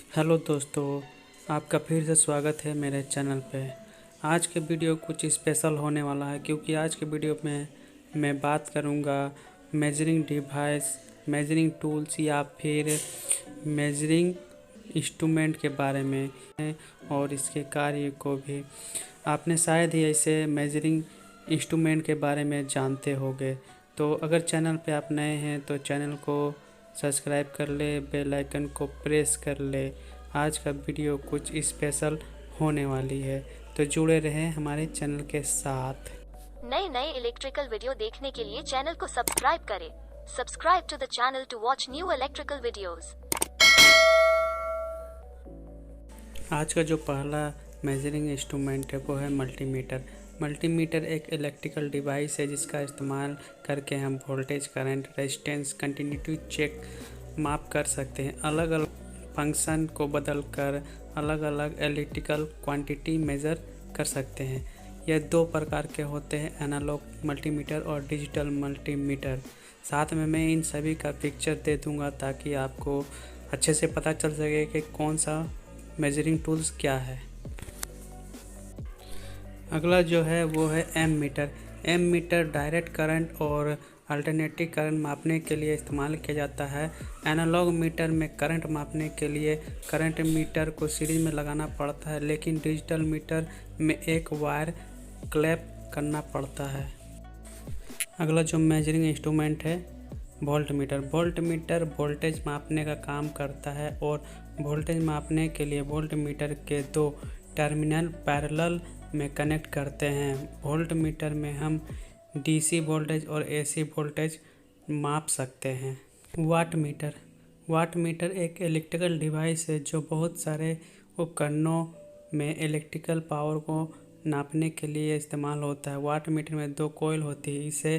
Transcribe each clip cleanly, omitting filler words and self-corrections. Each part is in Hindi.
हेलो दोस्तों, आपका फिर से स्वागत है मेरे चैनल पे। आज के वीडियो कुछ स्पेशल होने वाला है क्योंकि आज के वीडियो में मैं बात करूंगा मेजरिंग डिवाइस, मेजरिंग टूल्स या फिर मेजरिंग इंस्ट्रूमेंट के बारे में और इसके कार्य को भी। आपने शायद ही ऐसे मेजरिंग इंस्ट्रूमेंट के बारे में जानते होंगे। तो अगर चैनल पे आप नए हैं तो चैनल को सब्सक्राइब कर ले, बेल आइकन को प्रेस कर ले। आज का वीडियो कुछ स्पेशल होने वाली है, तो जुड़े रहें हमारे चैनल के साथ। नए नए इलेक्ट्रिकल वीडियो देखने के लिए चैनल को सब्सक्राइब करें। Subscribe to the channel to watch new electrical videos. आज का जो पहला मेजरिंग इंस्ट्रूमेंट है वो है मल्टीमीटर। मल्टीमीटर एक इलेक्ट्रिकल डिवाइस है जिसका इस्तेमाल करके हम voltage, current, resistance, continuity check माप कर सकते हैं। अलग अलग फंक्शन को बदलकर अलग अलग इलेक्ट्रिकल क्वांटिटी मेज़र कर सकते हैं। यह दो प्रकार के होते हैं, एनालॉग मल्टीमीटर और डिजिटल मल्टीमीटर। साथ में मैं इन सभी का पिक्चर दे दूंगा ताकि आपको अच्छे से पता चल सके कि कौन सा मेजरिंग टूल्स क्या है। अगला जो है वो है ammeter. Ammeter direct current और अल्टरनेटिव करंट मापने के लिए इस्तेमाल किया जाता है। एनालॉग मीटर में करंट मापने के लिए करंट मीटर को सीरीज में लगाना पड़ता है, लेकिन डिजिटल मीटर में एक वायर क्लैप करना पड़ता है। अगला जो मेजरिंग इंस्ट्रूमेंट है volt meter. Volt meter voltage मापने का काम करता है और वोल्टेज मापने के लिए वोल्ट मीटर के दो टर्मिनल पैरेलल में कनेक्ट करते हैं। वोल्ट मीटर में हम डीसी वोल्टेज और एसी वोल्टेज माप सकते हैं। Wattmeter. वाट मीटर एक इलेक्ट्रिकल डिवाइस है जो बहुत सारे उपकरणों में इलेक्ट्रिकल पावर को नापने के लिए इस्तेमाल होता है। वाट मीटर में दो कॉइल होती है। इसे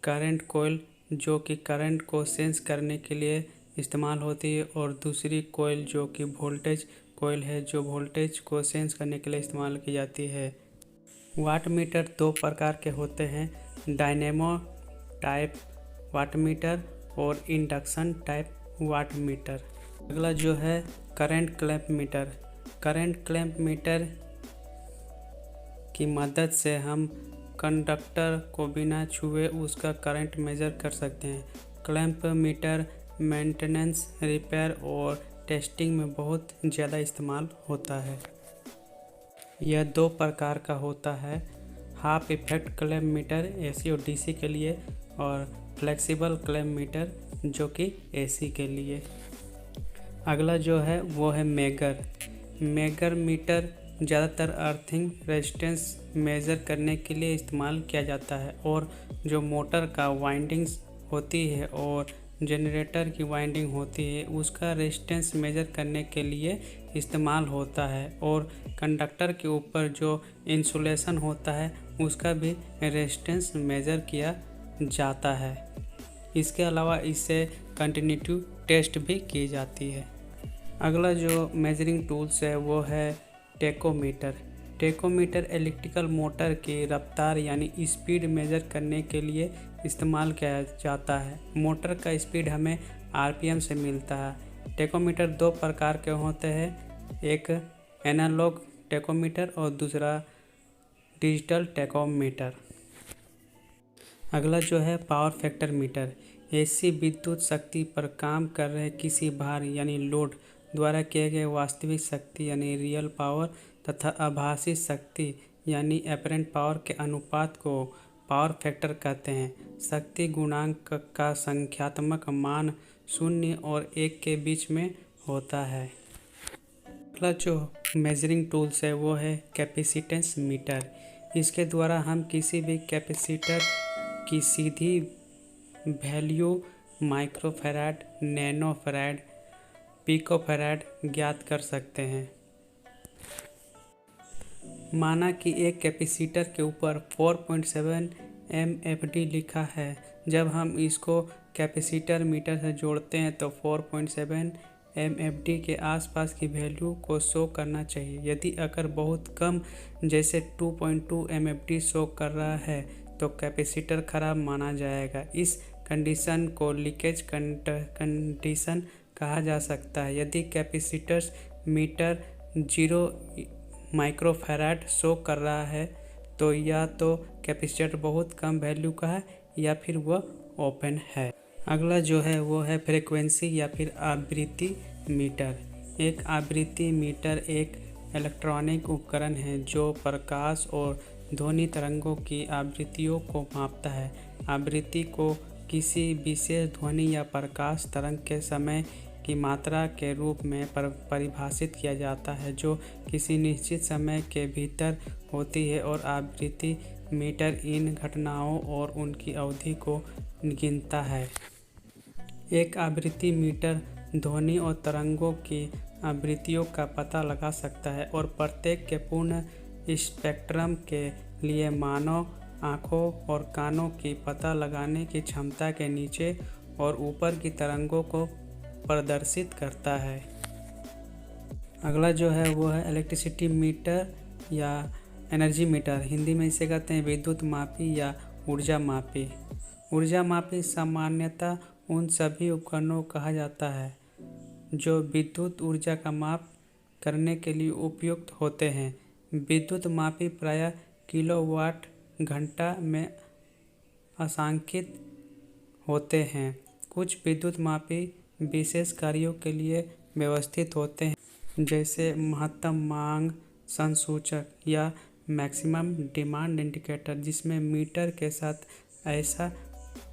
करंट कॉइल जो कि करंट को सेंस करने के लिए इस्तेमाल होती है और दूसरी कॉइल जो कि वोल्टेज कॉइल है जो वोल्टेज को सेंस करने के लिए इस्तेमाल की जाती है। वाट मीटर दो प्रकार के होते हैं, डायनेमो टाइप वाट मीटर और इंडक्शन टाइप वाट मीटर। अगला जो है current clamp meter. Current clamp meter की मदद से हम कंडक्टर को बिना छुए उसका करंट मेजर कर सकते हैं। क्लैंप मीटर मेंटेनेंस, रिपेयर और टेस्टिंग में बहुत ज़्यादा इस्तेमाल होता है। यह दो प्रकार का होता है, Hall effect clamp meter AC और डीसी के लिए और फ्लेक्सिबल क्लैंप मीटर जो कि एसी के लिए। अगला जो है वो है मेगर। मेगर मीटर ज़्यादातर अर्थिंग रेजिस्टेंस मेज़र करने के लिए इस्तेमाल किया जाता है और जो मोटर का वाइंडिंग्स होती है और जनरेटर की वाइंडिंग होती है उसका रेजिस्टेंस मेज़र करने के लिए इस्तेमाल होता है और कंडक्टर के ऊपर जो इंसुलेशन होता है उसका भी रेजिस्टेंस मेज़र किया जाता है। इसके अलावा इससे कंटिन्यूटी टेस्ट भी की जाती है। अगला जो मेजरिंग टूल्स है वो है टेकोमीटर। टेकोमीटर इलेक्ट्रिकल मोटर की रफ्तार यानी स्पीड मेज़र करने के लिए इस्तेमाल किया जाता है। मोटर का स्पीड हमें आरपीएम से मिलता है। टेकोमीटर दो प्रकार के होते हैं, एक एनालॉग टेकोमीटर और दूसरा डिजिटल टेकोमीटर। अगला जो है पावर फैक्टर मीटर। एसी विद्युत शक्ति पर काम कर रहे किसी भार यानी लोड द्वारा किए गए वास्तविक शक्ति यानी रियल पावर तथा आभासी शक्ति यानी एपरेंट पावर के अनुपात को पावर फैक्टर कहते हैं। शक्ति गुणांक का संख्यात्मक मान 0 और 1 के बीच में होता है। अगला जो मेजरिंग टूल्स है वो है कैपेसिटेंस मीटर। इसके द्वारा हम किसी भी कैपेसिटर की सीधी वैल्यू माइक्रोफैराड, नैनोफैराड, पिकोफैराड ज्ञात कर सकते हैं। माना कि एक कैपेसिटर के ऊपर 4.7 MFD लिखा है। जब हम इसको कैपेसिटर मीटर से जोड़ते हैं तो 4.7 MFD के आसपास की वैल्यू को शो करना चाहिए। यदि अगर बहुत कम जैसे 2.2 MFD शो कर रहा है तो कैपेसिटर खराब माना जाएगा। इस कंडीशन को लीकेज कंडीशन कहा जा सकता है। यदि कैपेसिटर मीटर 0 माइक्रोफैराड शो कर रहा है तो या तो कैपेसिटर बहुत कम वैल्यू का है या फिर वह ओपन है। अगला जो है वो है फ्रीक्वेंसी या फिर आवृत्ति मीटर। एक आवृत्ति मीटर एक इलेक्ट्रॉनिक उपकरण है जो प्रकाश और ध्वनि तरंगों की आवृत्तियों को मापता है। आवृत्ति को किसी विशेष ध्वनि या प्रकाश तरंग के समय की मात्रा के रूप में परिभाषित किया जाता है जो किसी निश्चित समय के भीतर होती है, और आवृत्ति मीटर इन घटनाओं और उनकी अवधि को गिनता है। एक आवृत्ति मीटर ध्वनि और तरंगों की आवृत्तियों का पता लगा सकता है और प्रत्येक के पूर्ण स्पेक्ट्रम के लिए मानव आँखों और कानों की पता लगाने की क्षमता के नीचे और ऊपर की तरंगों को प्रदर्शित करता है। अगला जो है वो है इलेक्ट्रिसिटी मीटर या एनर्जी मीटर। हिंदी में इसे कहते हैं विद्युत मापी या ऊर्जा मापी। ऊर्जा मापी सामान्यतः उन सभी उपकरणों को कहा जाता है जो विद्युत ऊर्जा का माप करने के लिए उपयुक्त होते हैं। विद्युत मापी प्रायः किलोवाट घंटा में अंशांकित होते हैं। कुछ विद्युत मापी विशेष कार्यों के लिए व्यवस्थित होते हैं, जैसे महत्तम मांग संसूचक या मैक्सिमम डिमांड इंडिकेटर, जिसमें मीटर के साथ ऐसा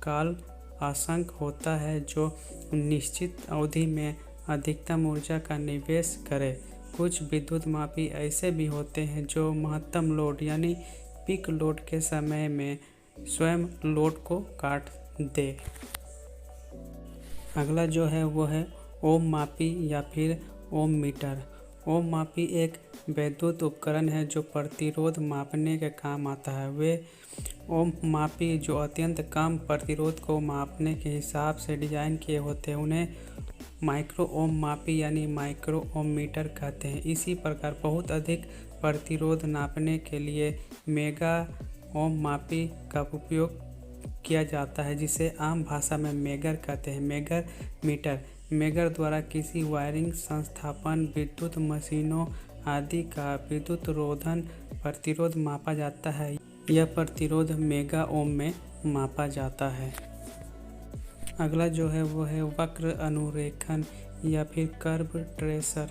काल अंशांक होता है जो निश्चित अवधि में अधिकतम ऊर्जा का निवेश करे। कुछ विद्युत मापी ऐसे भी होते हैं जो महत्तम लोड यानी पीक लोड के समय में स्वयं लोड को काट दे। अगला जो है वो है ओम मापी या फिर ओम मीटर। ओम मापी एक वैद्युत उपकरण है जो प्रतिरोध मापने के काम आता है। वे ओम मापी जो अत्यंत कम प्रतिरोध को मापने के हिसाब से डिजाइन किए होते हैं उन्हें माइक्रो ओम मापी यानी माइक्रो ओम मीटर कहते हैं। इसी प्रकार बहुत अधिक प्रतिरोध नापने के लिए मेगा ओम मापी का उपयोग किया जाता है, जिसे आम भाषा में मेगर कहते हैं। मेगर मीटर मेगर द्वारा किसी वायरिंग संस्थापन, विद्युत मशीनों आदि का विद्युत रोधन प्रतिरोध मापा जाता है। यह प्रतिरोध मेगा ओम में मापा जाता है। अगला जो है वो है वक्र अनुरेखण या फिर कर्व ट्रेसर।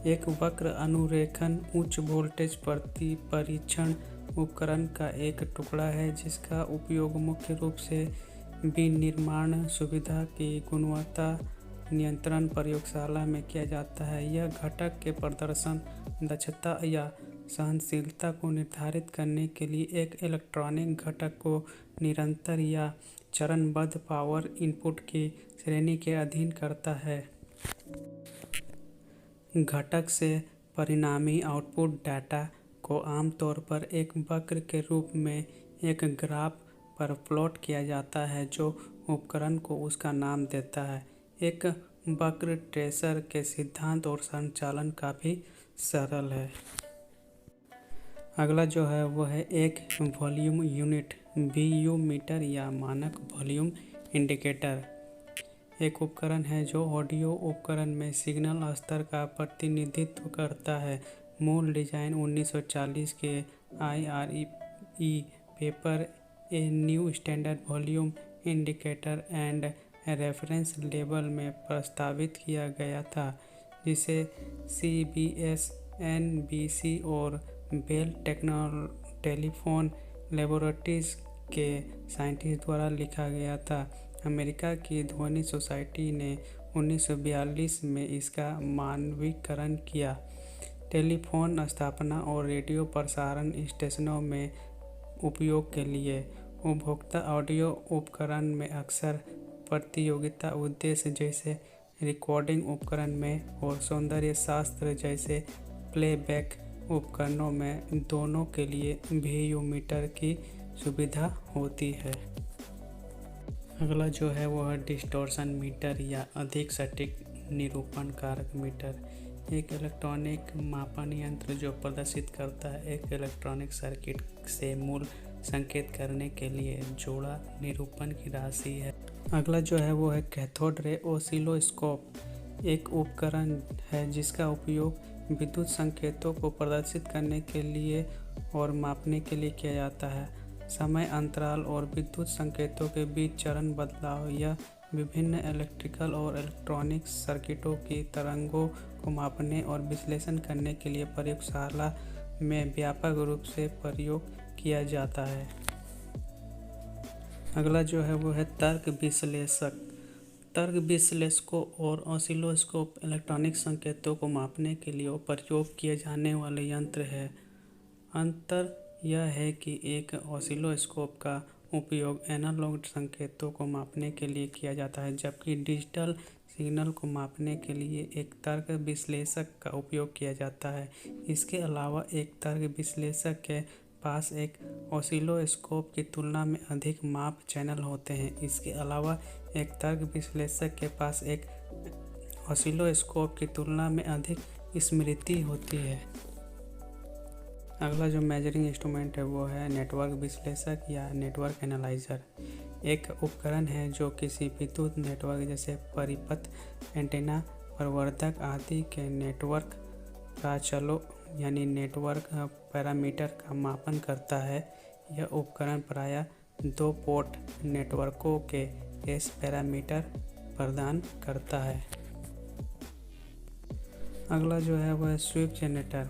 एक वक्र अनुरेखण उच्च वोल्टेज परीक्षण उपकरण का एक टुकड़ा है जिसका उपयोग मुख्य रूप से विनिर्माण सुविधा की गुणवत्ता नियंत्रण प्रयोगशाला में किया जाता है। यह घटक के प्रदर्शन, दक्षता या सहनशीलता को निर्धारित करने के लिए एक इलेक्ट्रॉनिक घटक को निरंतर या चरणबद्ध पावर इनपुट की श्रेणी के अधीन करता है। घटक से परिणामी आउटपुट डाटा को आमतौर पर एक वक्र के रूप में एक ग्राफ पर प्लॉट किया जाता है जो उपकरण को उसका नाम देता है। एक वक्र ट्रेसर के सिद्धांत और संचालन काफ़ी सरल है। अगला जो है वो है एक वॉल्यूम यूनिट VU मीटर या मानक वॉल्यूम इंडिकेटर। एक उपकरण है जो ऑडियो उपकरण में सिग्नल स्तर का प्रतिनिधित्व करता है। मूल डिजाइन 1940 के IRE paper a new standard volume indicator and reference label में प्रस्तावित किया गया था, जिसे CBS, NBC और बेल टेलीफोन लेबोरेटरीज के साइंटिस्ट द्वारा लिखा गया था। अमेरिका की ध्वनि सोसाइटी ने 1942 में इसका मानकीकरण किया। टेलीफोन स्थापना और रेडियो प्रसारण स्टेशनों में उपयोग के लिए उपभोक्ता ऑडियो उपकरण में अक्सर प्रतियोगिता उद्देश्य जैसे रिकॉर्डिंग उपकरण में और सौंदर्य शास्त्र जैसे प्लेबैक उपकरणों में दोनों के लिए VU मीटर की सुविधा होती है। अगला जो है वो है डिस्टॉर्शन मीटर या अधिक सटीक निरूपण कारक मीटर। एक इलेक्ट्रॉनिक मापन यंत्र जो प्रदर्शित करता है एक इलेक्ट्रॉनिक सर्किट से मूल संकेत करने के लिए जोड़ा निरूपण की राशि है। अगला जो है वो है कैथोड रे ऑसिलोस्कोप। एक उपकरण है जिसका उपयोग विद्युत संकेतों को प्रदर्शित करने के लिए और मापने के लिए किया जाता है। समय अंतराल और विद्युत संकेतों के बीच चरण बदलाव या विभिन्न इलेक्ट्रिकल और इलेक्ट्रॉनिक सर्किटों की तरंगों को मापने और विश्लेषण करने के लिए प्रयोगशाला में व्यापक रूप से प्रयोग किया जाता है। अगला जो है वो है तर्क विश्लेषक। तर्क विश्लेषकों और ऑसिलोस्कोप इलेक्ट्रॉनिक संकेतों को मापने के लिए प्रयोग किए जाने वाले यंत्र है। अंतर यह है कि एक ऑसिलोस्कोप का उपयोग एनालॉग संकेतों को मापने के लिए किया जाता है, जबकि डिजिटल सिग्नल को मापने के लिए एक तर्क विश्लेषक का उपयोग किया जाता है। इसके अलावा एक तर्क विश्लेषक के पास एक ऑसिलोस्कोप की तुलना में अधिक माप चैनल होते हैं। इसके अलावा एक तर्क विश्लेषक के पास एक ऑसिलोस्कोप की तुलना में अधिक स्मृति होती है। अगला जो मेजरिंग इंस्ट्रूमेंट है वो है नेटवर्क विश्लेषक या नेटवर्क एनालाइजर। एक उपकरण है जो किसी विद्युत नेटवर्क जैसे परिपथ, एंटेना, प्रवर्धक आदि के नेटवर्क प्राचलों यानी नेटवर्क पैरामीटर का मापन करता है। यह उपकरण प्रायः 2 पोर्ट नेटवर्कों के एस पैरामीटर प्रदान करता है। अगला जो है वह स्वीप जनरेटर।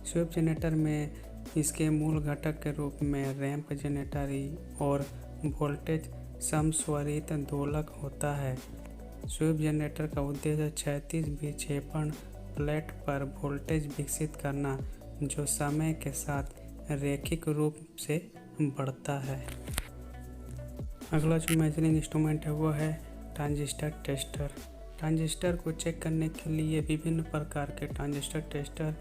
स्वीप जनरेटर में इसके मूल घटक के रूप में रैंप जनरेटर और वोल्टेज समस्वरित दोलक होता है। स्वीप जनरेटर का उद्देश्य क्षैतिज विक्षेपण प्लेट पर वोल्टेज विकसित करना जो समय के साथ रैखिक रूप से बढ़ता है। अगला जो मेजरिंग इंस्ट्रूमेंट है वो है ट्रांजिस्टर टेस्टर। ट्रांजिस्टर को चेक करने के लिए विभिन्न प्रकार के ट्रांजिस्टर टेस्टर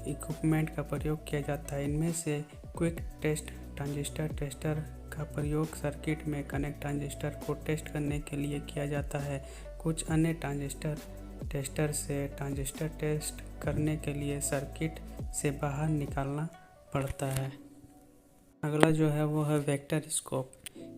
इक्विपमेंट का प्रयोग किया जाता है। इनमें से क्विक टेस्ट ट्रांजिस्टर टेस्टर का प्रयोग सर्किट में कनेक्ट ट्रांजिस्टर को टेस्ट करने के लिए किया जाता है। कुछ अन्य ट्रांजिस्टर टेस्टर से ट्रांजिस्टर टेस्ट करने के लिए सर्किट से बाहर निकालना पड़ता है। अगला जो है वो है वेक्टर स्कोप।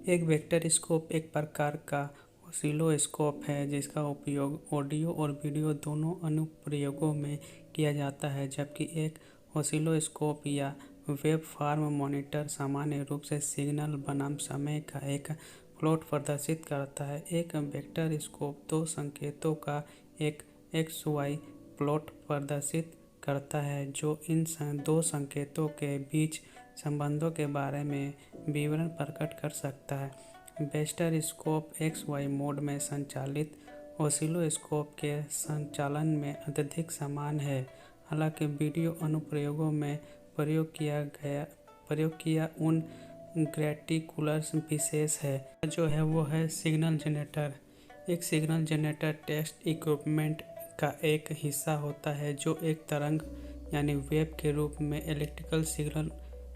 एक वेक्टर स्कोप एक प्रकार का ऑसिलोस्कोप है जिसका उपयोग ऑडियो और वीडियो दोनों अनुप्रयोगों में किया जाता है, जबकि एक ऑसिलोस्कोप या वेव फॉर्म मॉनिटर सामान्य रूप से सिग्नल बनाम समय का एक प्लॉट प्रदर्शित करता है। एक वेक्टर स्कोप 2 संकेतों का एक XY प्लॉट प्रदर्शित करता है जो इन 2 संकेतों के बीच संबंधों के बारे में विवरण प्रकट कर सकता है। वेक्टर स्कोप XY मोड में संचालित ऑसिलोस्कोप के संचालन में अत्यधिक समान है। हालांकि वीडियो अनुप्रयोगों में प्रयोग किया उन ग्रेटिकुलर्स विशेष है। जो है वो है सिग्नल जनरेटर। एक सिग्नल जनरेटर टेस्ट इक्विपमेंट का एक हिस्सा होता है जो एक तरंग यानी वेव के रूप में इलेक्ट्रिकल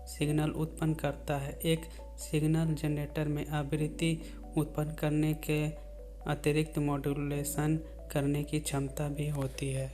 सिग्नल उत्पन्न करता है। एक सिग्नल जनरेटर में आवृत्ति उत्पन्न करने के अतिरिक्त मॉड्यूलेशन करने की क्षमता भी होती है।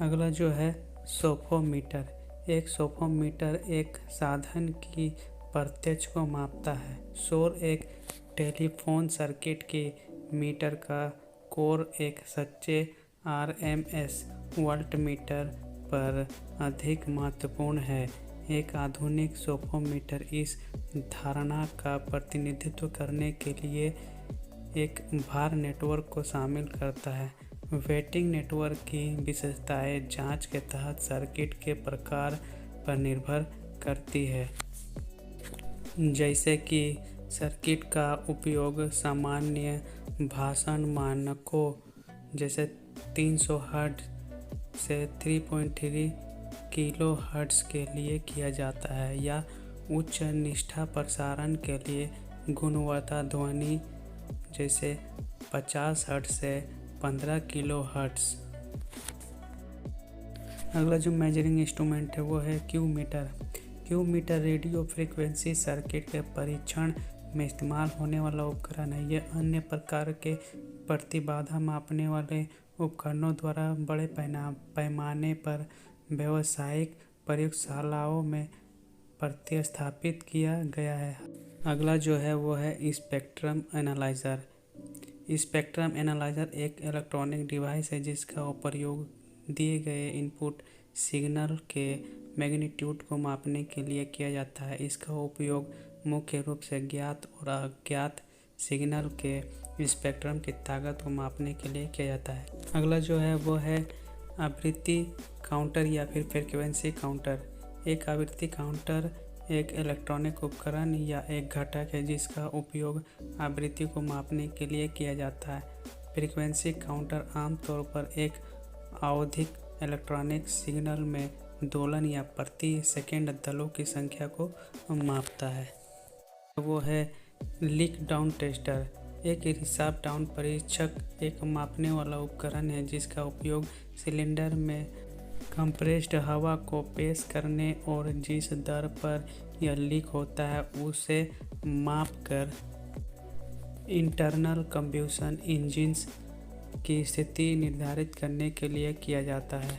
अगला जो है सोफोमीटर। एक सोफोमीटर एक साधन की प्रत्यक्ष को मापता है। शोर एक टेलीफोन सर्किट की मीटर का कोर एक सच्चे RMS वोल्टमीटर पर अधिक महत्वपूर्ण है। एक आधुनिक सोफोमीटर इस धारणा का प्रतिनिधित्व करने के लिए एक भार नेटवर्क को शामिल करता है। वेटिंग नेटवर्क की विशेषताएं जांच के तहत सर्किट के प्रकार पर निर्भर करती है, जैसे कि सर्किट का उपयोग सामान्य भाषण मानकों जैसे 300 हर्ट्ज से 3.3 किलो हर्ट्ज के लिए किया जाता है या उच्च निष्ठा प्रसारण के लिए गुणवत्ता ध्वनि जैसे 50 हर्ट्ज से 15 किलो हर्ट्ज। अगला जो मेजरिंग इंस्ट्रूमेंट है वो है Q meter. Q meter radio frequency circuit के परीक्षण में इस्तेमाल होने वाला उपकरण है। यह अन्य प्रकार के प्रतिबाधा मापने वाले उपकरणों द्वारा बड़े पैमाने पर व्यावसायिक प्रयोगशालाओं में प्रतिस्थापित किया गया है। अगला जो है वो है स्पेक्ट्रम एनालाइज़र। स्पेक्ट्रम एनालाइज़र एक इलेक्ट्रॉनिक डिवाइस है जिसका प्रयोग दिए गए इनपुट सिग्नल के मैग्नीट्यूड को मापने के लिए किया जाता है। इसका उपयोग मुख्य रूप से ज्ञात और अज्ञात सिग्नल के स्पेक्ट्रम की ताकत को मापने के लिए किया जाता है। अगला जो है वो है आवृत्ति काउंटर या फिर फ्रीक्वेंसी काउंटर। एक आवृत्ति काउंटर एक इलेक्ट्रॉनिक उपकरण या एक घटक है जिसका उपयोग आवृत्ति को मापने के लिए किया जाता है। फ्रीक्वेंसी काउंटर आमतौर पर एक आवधिक इलेक्ट्रॉनिक सिग्नल में दोलन या प्रति सेकंड दलों की संख्या को मापता है। वो है लीक डाउन टेस्टर। एक रिसाव डाउन परीक्षक एक मापने वाला उपकरण है जिसका उपयोग सिलेंडर में कंप्रेस्ड हवा को पेश करने और जिस दर पर यह लीक होता है उसे मापकर इंटरनल कंबशन इंजिन्स की स्थिति निर्धारित करने के लिए किया जाता है।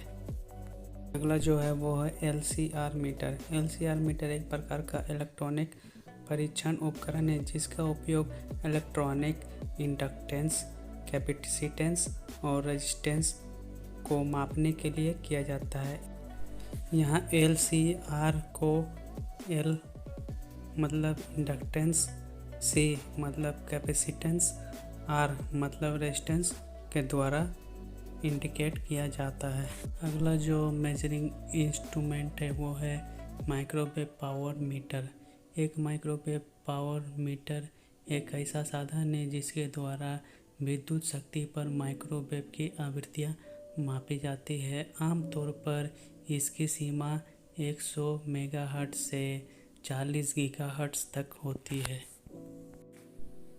अगला जो है वो है LCR मीटर। LCR मीटर एक प्रकार का इलेक्ट्रॉनिक परीक्षण उपकरण है जिसका उपयोग इलेक्ट्रॉनिक इंडक्टेंस, कैपेसिटेंस और रेजिस्टेंस को मापने के लिए किया जाता है। यहाँ LCR को L मतलब इंडक्टेंस, C मतलब कैपेसिटेंस, R मतलब रेजिस्टेंस के द्वारा इंडिकेट किया जाता है। अगला जो मेजरिंग इंस्ट्रूमेंट है वो है माइक्रोवेव पावर मीटर। एक माइक्रोवेव पावर मीटर एक ऐसा साधन है जिसके द्वारा विद्युत शक्ति पर माइक्रोवेव की आवृत्तियाँ मापी जाती है। आमतौर पर इसकी सीमा 100 मेगाहर्ट्ज से 40 गीगाहर्ट्ज तक होती है।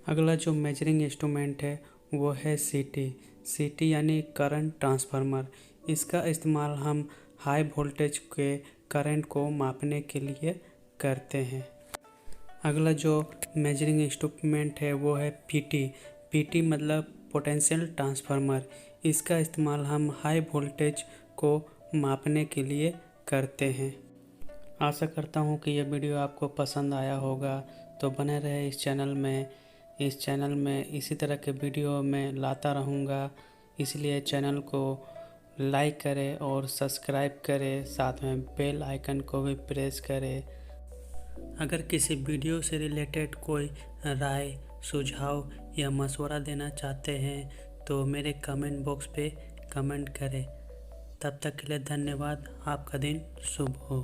अगला जो मेजरिंग इंस्ट्रूमेंट है वो है CT यानी करंट ट्रांसफार्मर। इसका इस्तेमाल हम हाई वोल्टेज के करंट को मापने के लिए करते हैं। अगला जो मेजरिंग इंस्ट्रूमेंट है वो है PT मतलब पोटेंशियल ट्रांसफार्मर। इसका इस्तेमाल हम हाई वोल्टेज को मापने के लिए करते हैं। आशा करता हूँ कि यह वीडियो आपको पसंद आया होगा, तो बने रहे इस चैनल में। इस चैनल में इसी तरह के वीडियो मैं लाता रहूँगा, इसलिए चैनल को लाइक करें और सब्सक्राइब करें, साथ में बेल आइकन को भी प्रेस करें। अगर किसी वीडियो से रिलेटेड कोई राय, सुझाव या मशवरा देना चाहते हैं तो मेरे कमेंट बॉक्स पे कमेंट करें। तब तक के लिए धन्यवाद। आपका दिन शुभ हो।